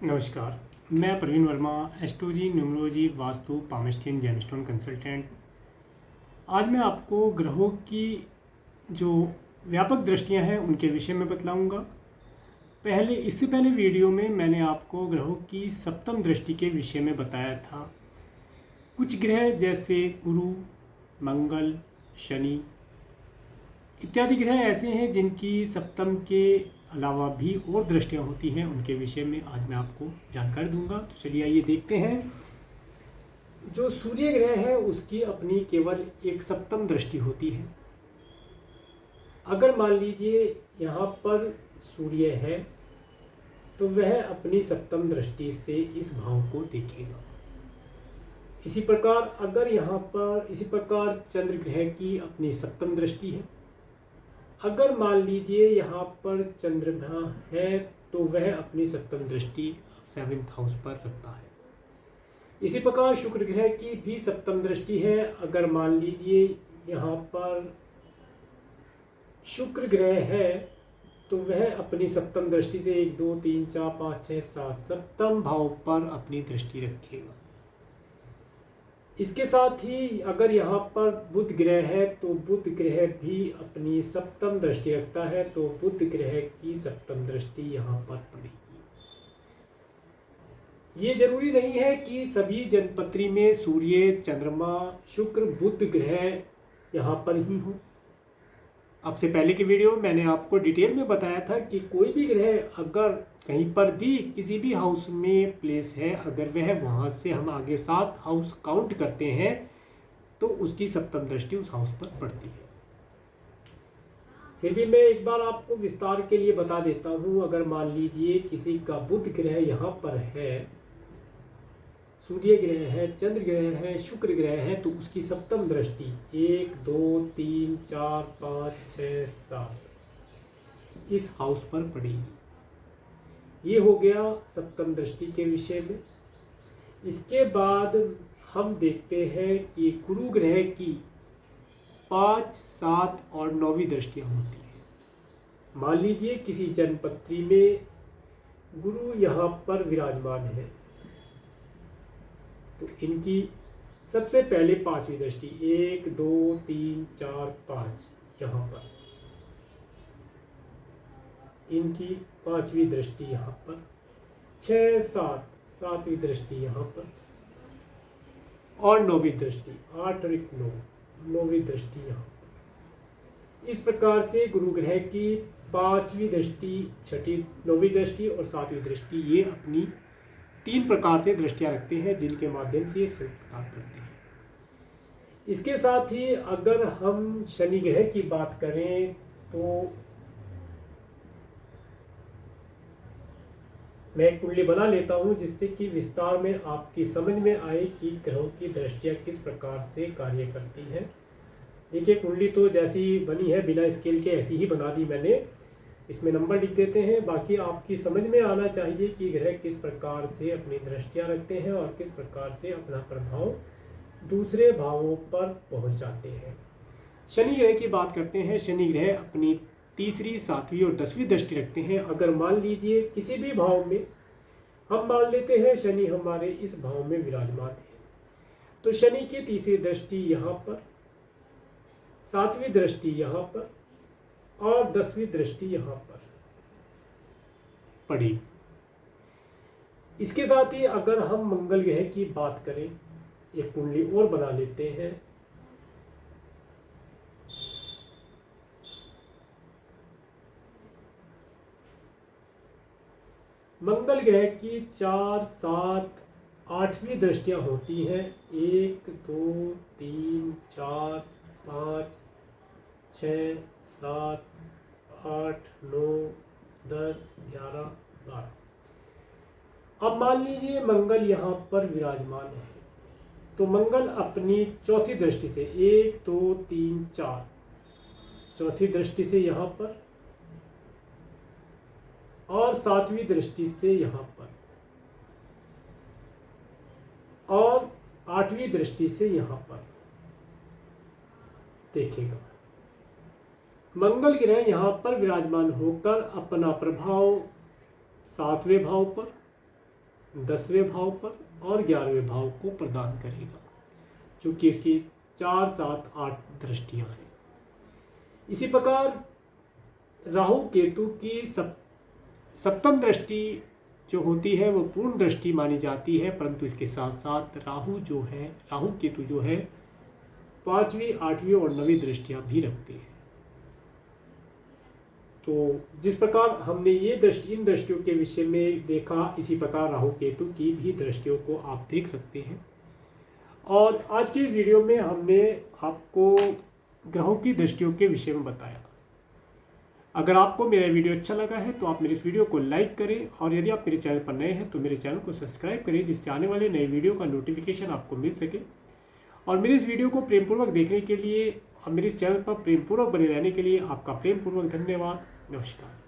नमस्कार। मैं Praveen Verma, astrology, numerology, vastu, palmistry, gemstone consultant. आज मैं आपको ग्रहों की जो व्यापक दृष्टियां हैं उनके विषय में बतलाऊंगा। इससे पहले वीडियो में मैंने आपको ग्रहों की सप्तम दृष्टि के विषय में बताया था। कुछ ग्रह जैसे गुरु, मंगल, शनि इत्यादि ग्रह ऐसे हैं जिनकी सप्तम के अलावा भी और दृष्टियां होती हैं। उनके विषय में आज मैं आपको जानकारी दूंगा। तो चलिए आइए देखते हैं। जो सूर्य ग्रह है उसकी अपनी केवल एक सप्तम दृष्टि होती है। अगर मान लीजिए यहाँ पर सूर्य है तो वह अपनी सप्तम दृष्टि से इस भाव को देखेगा। इसी प्रकार चंद्र ग्रह की अपनी सप्तम दृष्टि है। अगर मान लीजिए यहाँ पर चंद्रमा है तो वह अपनी सप्तम दृष्टि 7th हाउस पर रखता है। इसी प्रकार शुक्र ग्रह की भी सप्तम दृष्टि है। अगर मान लीजिए यहाँ पर शुक्र ग्रह है तो वह अपनी सप्तम दृष्टि से 1 2 3 4 5 6 7 सप्तम भाव पर अपनी दृष्टि रखेगा। इसके साथ ही अगर यहाँ पर बुध ग्रह है तो बुध ग्रह भी अपनी सप्तम दृष्टि रखता है, तो बुध ग्रह की सप्तम दृष्टि यहाँ पर पड़ेगी। ये जरूरी नहीं है कि सभी जन्मपत्री में सूर्य, चंद्रमा, शुक्र, बुध ग्रह यहाँ पर ही हो। अब से पहले की वीडियो में मैंने आपको डिटेल में बताया था कि कोई भी ग्रह अगर कहीं पर भी किसी भी हाउस में प्लेस है, अगर वह वहाँ से हम आगे 7 हाउस काउंट करते हैं तो उसकी सप्तम दृष्टि उस हाउस पर पड़ती है। फिर भी मैं एक बार आपको विस्तार के लिए बता देता हूँ। अगर मान लीजिए किसी का बुध ग्रह यहाँ पर है, सूर्य ग्रह है, चंद्र ग्रह है, शुक्र ग्रह है, तो उसकी सप्तम दृष्टि 1 2 3 4 5 6 7 इस हाउस पर पड़ेगी। ये हो गया सप्तम दृष्टि के विषय में। इसके बाद हम देखते हैं कि गुरु ग्रह की 5 7 और 9वीं दृष्टियां होती हैं। मान लीजिए किसी जन्मपत्री में गुरु यहाँ पर विराजमान है तो इनकी सबसे पहले 5वीं दृष्टि 1 2 3 4 5 यहाँ पर, इनकी 5वीं दृष्टि यहाँ पर, 6 7 7वीं दृष्टि यहाँ पर, और 9वीं दृष्टि 8 और 1 9 9वीं दृष्टि यहाँ पर। इस प्रकार से गुरु ग्रह की 5वीं दृष्टि, 6ठी 9वीं दृष्टि और 7वीं दृष्टि ये अपनी 3 प्रकार से दृष्टियां रखते हैं जिनके माध्यम से रिजल्ट प्राप्त करते हैं। इसके साथ ही अगर हम शनि ग्रह की बात करें तो मैं एक कुंडली बना लेता हूं जिससे कि विस्तार में आपकी समझ में आए कि ग्रहों की दृष्टियां किस प्रकार से कार्य करती हैं। देखिए कुंडली तो जैसी बनी है बिना स्केल के ऐसी ही बना दी मैंने। इसमें नंबर लिख देते हैं। बाकी आपकी समझ में आना चाहिए कि ग्रह किस प्रकार से अपनी दृष्टियां रखते हैं और किस प्रकार से अपना प्रभाव दूसरे भावों पर पहुंचाते हैं। शनि ग्रह की बात करते हैं। शनि ग्रह अपनी 3री, 7वीं और 10वीं दृष्टि रखते हैं। अगर मान लीजिए किसी भी भाव में हम मान लेते हैं शनि हमारे इस भाव में विराजमान है, तो शनि की 3री दृष्टि यहाँ पर, 7वीं दृष्टि यहाँ पर और 10वीं दृष्टि यहाँ पर पड़ी। इसके साथ ही अगर हम मंगल ग्रह की बात करें, एक कुंडली और बना लेते हैं। मंगल ग्रह की 4 7 8वीं दृष्टियां होती हैं। 1 2 3 4 5 6 7 8 9 10 11 12। अब मान लीजिए मंगल यहाँ पर विराजमान है तो मंगल अपनी 4थी दृष्टि से 1 2 3 4 चौथी दृष्टि से यहाँ पर और 7वीं दृष्टि से यहाँ पर और 8वीं दृष्टि से यहाँ पर देखेगा। मंगल ग्रह यहाँ पर विराजमान होकर अपना प्रभाव 7वें भाव पर, 10वें भाव पर और 11वें भाव को प्रदान करेगा, जो कि इसकी 4, 7, 8 दृष्टियां हैं। इसी प्रकार राहु केतु की सप्तम दृष्टि जो होती है वो पूर्ण दृष्टि मानी जाती है, परंतु इसके साथ साथ राहु केतु जो है 5वीं, 8वीं और 9वीं दृष्टियां भी रखते हैं। तो जिस प्रकार हमने इन दृष्टियों के विषय में देखा, इसी प्रकार राहु केतु की भी दृष्टियों को आप देख सकते हैं। और आज की वीडियो में हमने आपको ग्रहों की दृष्टियों के विषय में बताया। अगर आपको मेरा वीडियो अच्छा लगा है तो आप मेरे इस वीडियो को लाइक करें, और यदि आप मेरे चैनल पर नए हैं तो मेरे चैनल को सब्सक्राइब करें, जिससे आने वाले नए वीडियो का नोटिफिकेशन आपको मिल सके। और मेरे इस वीडियो को प्रेमपूर्वक देखने के लिए और मेरे इस चैनल पर प्रेमपूर्वक बने रहने के लिए आपका प्रेमपूर्वक धन्यवाद। नमस्कार।